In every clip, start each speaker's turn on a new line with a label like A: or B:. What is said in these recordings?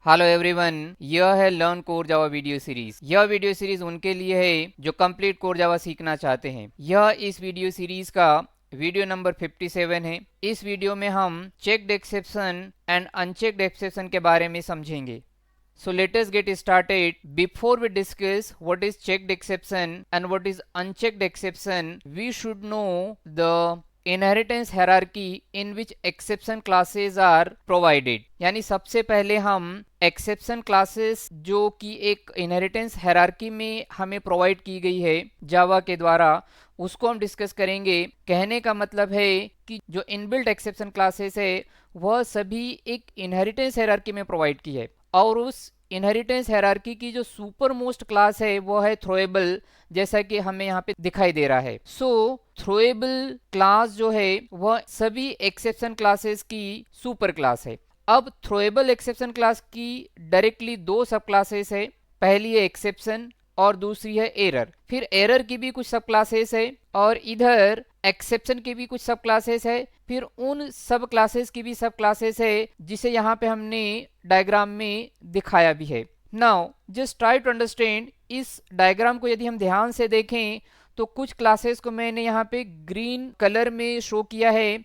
A: Hello everyone, यह है learn core Java video series. यह वीडियो सीरीज उनके लिए है जो कंप्लीट कोर जावा सीखना चाहते हैं। यह इस वीडियो सीरीज का वीडियो नंबर 57 है। इस वीडियो में हम checked exception and unchecked exception के बारे में समझेंगे। So let us get started. Before we discuss what is checked exception and what is unchecked exception, we should know the inheritance hierarchy in which exception classes are provided. यानी सबसे पहले हम exception classes जो कि एक inheritance hierarchy में हमें provide की गई है जावा के द्वारा, उसको हम डिस्कस करेंगे। कहने का मतलब है कि जो इनबिल्ट एक्सेप्शन क्लासेस है वह सभी एक इनहेरिटेंस हायरार्की में प्रोवाइड की है, और उस इनहेरिटेंस हायरार्की की जो सुपर मोस्ट क्लास है वो है थ्रोएबल, जैसा कि हमें यहाँ पे दिखाई दे रहा है। सो थ्रोएबल क्लास जो है वह सभी एक्सेप्शन क्लासेस की सुपर क्लास है। अब थ्रोएबल एक्सेप्शन क्लास की डायरेक्टली दो सब क्लासेस है। पहली है एक्सेप्शन और दूसरी है एरर। फिर एरर की भी कुछ सब क्लासेस है और इधर एक्सेप्शन की भी कुछ सब क्लासेस है। फिर उन सब क्लासेस की भी सब क्लासेस है जिसे यहाँ पे हमने डायग्राम में दिखाया भी है। Now just try to understand. इस डायग्राम को यदि हम ध्यान से देखें तो कुछ क्लासेस को मैंने यहाँ पे ग्रीन कलर में शो किया है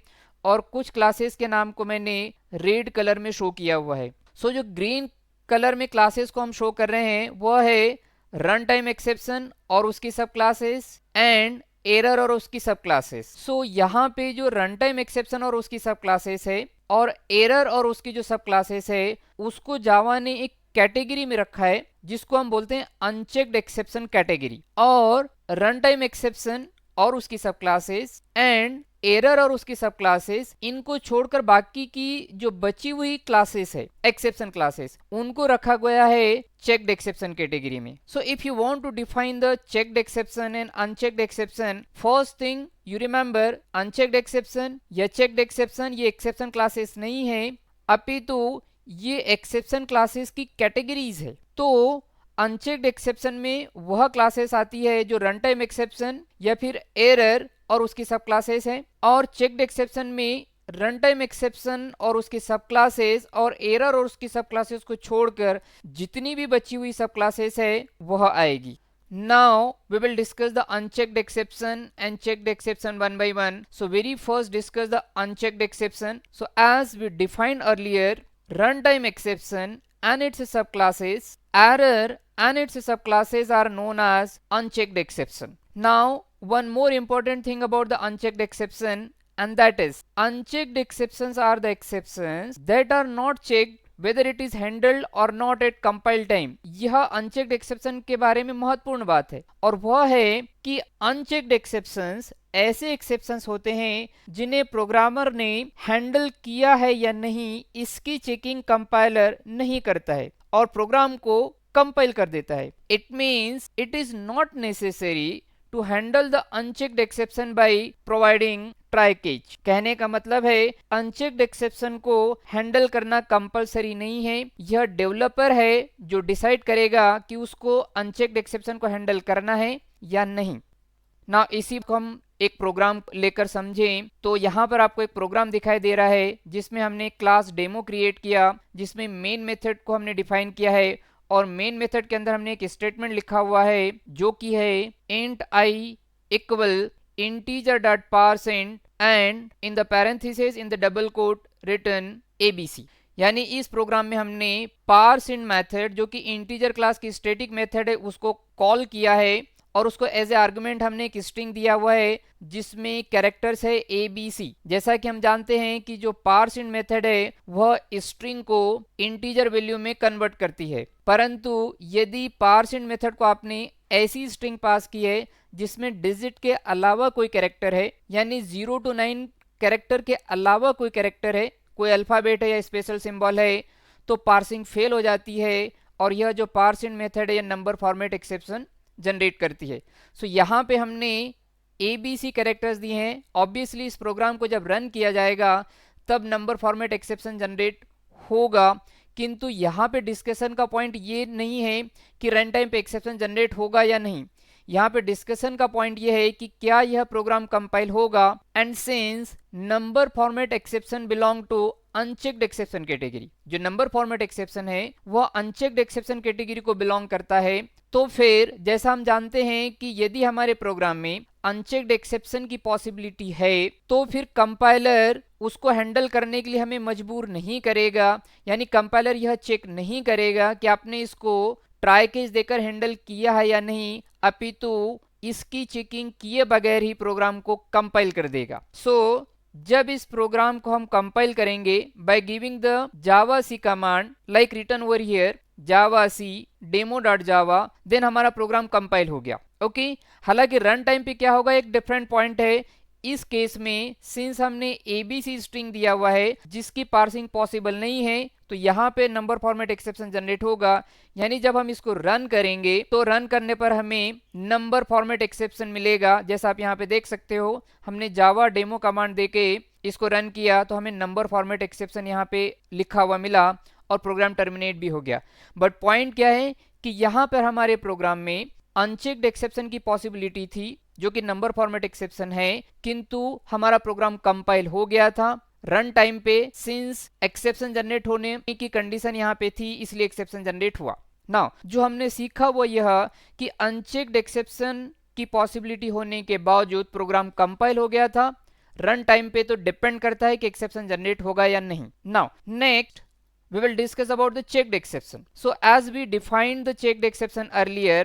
A: और कुछ क्लासेस के नाम को मैंने रेड कलर में शो किया हुआ है। सो जो ग्रीन कलर में क्लासेस को हम शो कर रहे हैं वह है रन टाइम एक्सेप्शन और उसकी सब क्लासेस एंड एरर और उसकी सब क्लासेस। सो यहाँ पे जो रन टाइम एक्सेप्शन और उसकी सब क्लासेस है और एरर और उसकी जो सब क्लासेस है उसको जावा ने एक कैटेगरी में रखा है जिसको हम बोलते हैं अनचेक्ड एक्सेप्शन कैटेगरी। और रन टाइम एक्सेप्शन और उसकी सब क्लासेस एंड एरर और उसकी सब क्लासेस, इनको छोड़कर बाकी की जो बची हुई क्लासेस है एक्सेप्शन क्लासेस, उनको रखा गया है चेक्ड एक्सेप्शन कैटेगरी में। So if you want to define the checked exception and unchecked exception, first thing you remember, unchecked exception या चेक्ड एक्सेप्शन ये एक्सेप्शन क्लासेस नहीं है, अपितु ये एक्सेप्शन क्लासेस की कैटेगरीज है। तो अनचेक्ड एक्सेप्शन में वह क्लासेस आती है जो रन टाइम एक्सेप्शन या फिर एरर और उसकी सब क्लासेस है, और चेक्ड एक्सेप्शन में रन टाइम एक्सेप्शन और उसकी सब क्लासेस और एरर और उसकी सब क्लासेस को छोड़कर जितनी भी बची हुई सब क्लासेस है वह आएगी। Now we will discuss the unchecked exception and checked exception one by one. So very first discuss the unchecked exception. So as we defined earlier, runtime exception and its subclasses, error and its subclasses are known as unchecked exception. Now one more important thing about the unchecked exception, and that is unchecked exceptions are the exceptions that are not checked whether it is handled or not at compile time। यह unchecked exception के बारे में महत्वपूर्ण बात है, और वह है कि अनचेक्ड एक्सेप्शंस ऐसे एक्सेप्शंस होते हैं जिन्हें प्रोग्रामर ने हैंडल किया है या नहीं इसकी चेकिंग कंपाइलर नहीं करता है और प्रोग्राम को कंपाइल कर देता है। It means it is not necessary to handle the unchecked exception by providing try catch. कहने का मतलब है अनचेक्ड एक्सेप्शन को हैंडल करना कंपलसरी नहीं है, यह डेवलपर है जो डिसाइड करेगा कि उसको अनचेक्ड एक्सेप्शन को हैंडल करना है या नहीं। ना इसी को हम एक प्रोग्राम लेकर समझें तो यहाँ पर आपको एक प्रोग्राम दिखाई दे रहा है जिसमें हमने क्लास डेमो क्रिएट किया, जिसमें मेन मेथड को हमने डिफाइन किया है और मेन मेथड के अंदर हमने एक स्टेटमेंट लिखा हुआ है जो कि है int I equal integer dot parseInt and in the parentheses in the double quote written abc। यानी इस प्रोग्राम में हमने parseInt मेथड जो कि इंटीजर क्लास की स्टैटिक मेथड है उसको कॉल किया है और उसको एज ए आर्गुमेंट हमने एक स्ट्रिंग दिया हुआ है जिसमें कैरेक्टर्स है ABC। जैसा कि हम जानते हैं कि जो parseInt मेथड है वह स्ट्रिंग को इंटीजर वैल्यू में कन्वर्ट करती है, परंतु यदि parseInt मेथड को आपने ऐसी स्ट्रिंग पास की है जिसमें डिजिट के अलावा कोई कैरेक्टर है, यानी 0 to 9 कैरेक्टर के अलावा कोई कैरेक्टर है, कोई अल्फाबेट है या स्पेशल सिंबल है, तो पार्सिंग फेल हो जाती है और यह जो parseInt मेथड है यह नंबर फॉर्मेट एक्सेप्शन जनरेट करती है। सो यहाँ पे हमने ABC कैरेक्टर्स दिए हैं। ऑब्वियसली इस प्रोग्राम को जब रन किया जाएगा तब नंबर फॉर्मेट एक्सेप्शन जनरेट होगा, किंतु यहाँ पे डिस्कशन का पॉइंट ये नहीं है कि रन टाइम पे एक्सेप्शन जनरेट होगा या नहीं। यहाँ पे डिस्कशन का पॉइंट ये है कि क्या यह प्रोग्राम कंपाइल होगा, and since number format exception belong to unchecked exception category. जो नंबर फॉर्मेट एक्सेप्शन है वह अनचेक्ड एक्सेप्शन कैटेगरी को बिलोंग करता है। तो फिर जैसा हम जानते हैं कि यदि हमारे प्रोग्राम में अनचेक्ड एक्सेप्शन की पॉसिबिलिटी है तो फिर कंपाइलर उसको हैंडल करने के लिए हमें मजबूर नहीं करेगा, यानी कंपाइलर यह चेक नहीं करेगा कि आपने इसको ट्राई केस देकर हैंडल किया है या नहीं, अपितु इसकी चेकिंग किए बगैर ही प्रोग्राम को कंपाइल कर देगा। जब इस प्रोग्राम को हम कंपाइल करेंगे by giving the javac command like written over here javac demo.java, then हमारा प्रोग्राम कंपाइल हो गया। ओके हालांकि रन टाइम पे क्या होगा, एक डिफरेंट पॉइंट है। इस केस में सिंस हमने एबीसी स्ट्रिंग दिया हुआ है जिसकी पार्सिंग पॉसिबल नहीं है, तो यहाँ पे नंबर फॉर्मेट एक्सेप्शन जनरेट होगा। यानी जब हम इसको रन करेंगे तो रन करने पर हमें नंबर फॉर्मेट एक्सेप्शन मिलेगा। जैसा आप यहाँ पे देख सकते हो, हमने जावा डेमो कमांड देके इसको रन किया तो हमें नंबर फॉर्मेट एक्सेप्शन यहाँ पे लिखा हुआ मिला और प्रोग्राम टर्मिनेट भी हो गया। बट पॉइंट क्या है कि यहाँ पर हमारे प्रोग्राम में अनचेक्ड एक्सेप्शन की पॉसिबिलिटी थी जो कि नंबर फॉर्मेट एक्सेप्शन है, किंतु हमारा प्रोग्राम कंपाइल हो गया था रन टाइम पे। सिंस एक्सेप्शन जनरेट होने की कंडीशन यहाँ पे थी इसलिए एक्सेप्शन जनरेट हुआ। नाउ जो हमने सीखा वो यह कि अनचेक्ड एक्सेप्शन की पॉसिबिलिटी होने के बावजूद प्रोग्राम कंपाइल हो गया था। रन टाइम पे तो डिपेंड करता है कि एक्सेप्शन जनरेट होगा या नहीं। Now next we will discuss about the checked exception. So as we defined the checked exception earlier,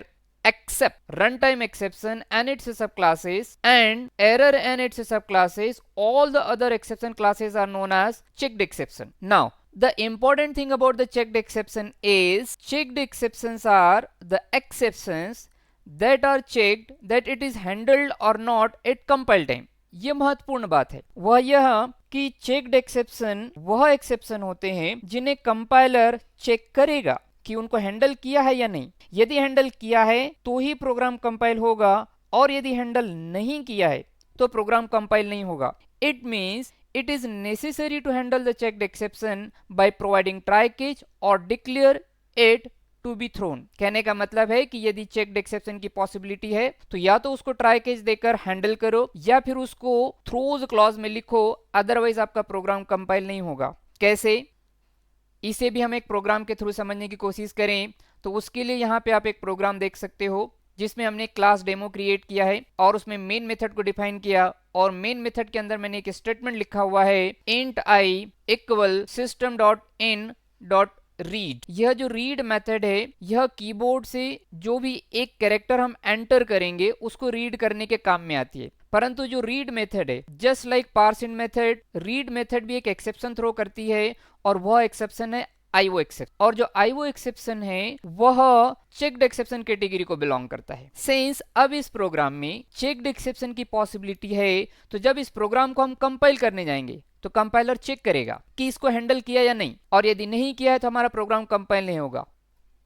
A: except runtime exception and its subclasses and error and its subclasses, all the other exception classes are known as checked exception. Now the important thing about the checked exception is checked exceptions are the exceptions that are checked that it is handled or not at compile time. ये महत्वपूर्ण बात है, वह यह कि checked exception वह exception होते हैं जिन्हें कंपाइलर चेक करेगा कि उनको हैंडल किया है या नहीं। यदि हैंडल किया है तो ही प्रोग्राम कंपाइल होगा और यदि हैंडल नहीं किया है तो प्रोग्राम कंपाइल नहीं होगा। It means it is necessary to handle the checked exception by providing try catch or declare it to be thrown. कहने का मतलब है कि यदि चेक्ड एक्सेप्शन की पॉसिबिलिटी है तो या तो उसको ट्राई केस देकर हैंडल करो या फिर उसको थ्रोज क्लॉज में लिखो, अदरवाइज आपका प्रोग्राम कंपाइल नहीं होगा। कैसे, इसे भी हम एक प्रोग्राम के थ्रू समझने की कोशिश करें तो उसके लिए यहाँ पे आप एक प्रोग्राम देख सकते हो जिसमें हमने क्लास डेमो क्रिएट किया है और उसमें मेन मेथड को डिफाइन किया और मेन मेथड के अंदर मैंने एक स्टेटमेंट लिखा हुआ है int I equal system dot in dot read. यह जो रीड मेथड है यह कीबोर्ड से जो भी एक कैरेक्टर हम एंटर करेंगे उसको रीड करने के काम में आती है। परंतु जो रीड मेथड है just like parseInt method, read method भी एक एक्सेप्शन थ्रो करती है और वह एक्सेप्शन है आईओ एक्सेप्शन। और जो आईओ एक्सेप्शन है वह चेक्ड एक्सेप्शन कैटेगरी को बिलोंग करता है। सिंस अब इस प्रोग्राम में चेक्ड एक्सेप्शन की पॉसिबिलिटी है तो जब इस प्रोग्राम को हम कंपाइल करने जाएंगे तो कंपाइलर चेक करेगा कि इसको हैंडल किया या नहीं, और यदि नहीं किया है तो हमारा प्रोग्राम कंपाइल नहीं होगा।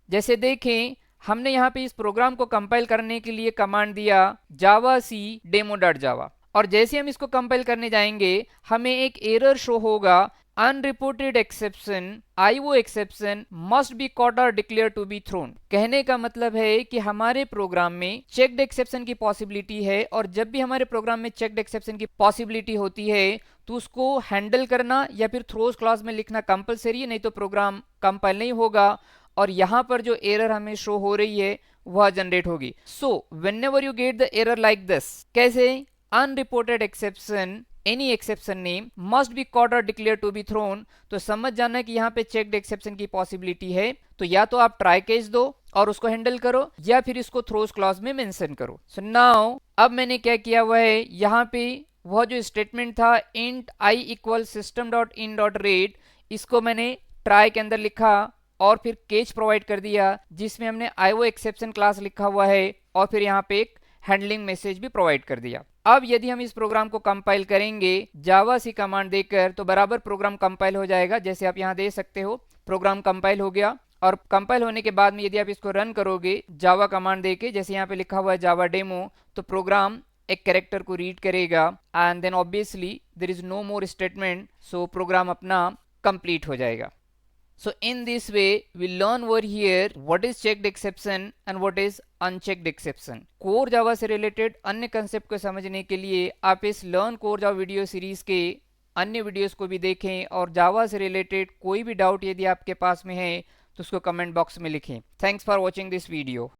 A: जैसे देखें हमने यहाँ पे इस प्रोग्राम को कंपाइल करने के लिए कमांड दिया जावा सी demo.java और जैसे हम इसको कंपाइल करने जाएंगे हमें एक एरर शो होगा unreported exception IO exception must be caught और डिक्लेयर टू बी थ्रोन। कहने का मतलब है कि हमारे प्रोग्राम में चेक्ड एक्सेप्शन की पॉसिबिलिटी है और जब भी हमारे प्रोग्राम में चेक्ड एक्सेप्शन की पॉसिबिलिटी होती है तो उसको हैंडल करना या फिर थ्रोज क्लॉज में लिखना कंपलसरी है, नहीं तो प्रोग्राम कंपाइल नहीं होगा और यहाँ पर जो एरर हमें शो हो रही है वह जनरेट होगी। So whenever you get the error like this, कैसे unreported exception any exception name must be caught और डिक्लेयर टू बी थ्रोन, तो समझ जाना कि यहाँ पे चेक्ड एक्सेप्शन की पॉसिबिलिटी है तो या तो आप ट्राई केस दो और उसको हैंडल करो या फिर इसको थ्रोज क्लॉज में मेंशन करो। सो नाउ अब मैंने क्या किया हुआ है, यहाँ पे वह जो स्टेटमेंट था int I equal system dot in dot read, इसको मैंने ट्राई के अंदर लिखा और फिर केच प्रोवाइड कर दिया जिसमें हमने आईओ एक्सेप्शन क्लास लिखा हुआ है और फिर यहाँ पे एक हैंडलिंग मैसेज भी प्रोवाइड कर दिया। अब यदि हम इस प्रोग्राम को कंपाइल करेंगे जावा सी कमांड देकर तो बराबर प्रोग्राम कंपाइल हो जाएगा। जैसे आप यहाँ दे सकते हो प्रोग्राम कंपाइल हो गया और कंपाइल होने के बाद में यदि आप इसको रन करोगे जावा कमांड देके, जैसे यहाँ पे लिखा हुआ है जावा डेमो, तो प्रोग्राम एक कैरेक्टर को रीड करेगा and then obviously there is no more statement, so program अपना कंप्लीट हो जाएगा। So in this way we learn over here what is checked exception and what is unchecked exception. Core Java से related अन्य concept को समझने के लिए आप इस learn core Java video series के अन्य वीडियोस को भी देखें और जावा से रिलेटेड कोई भी डाउट यदि आपके पास में है तो उसको कमेंट बॉक्स में लिखें। Thanks for watching this video.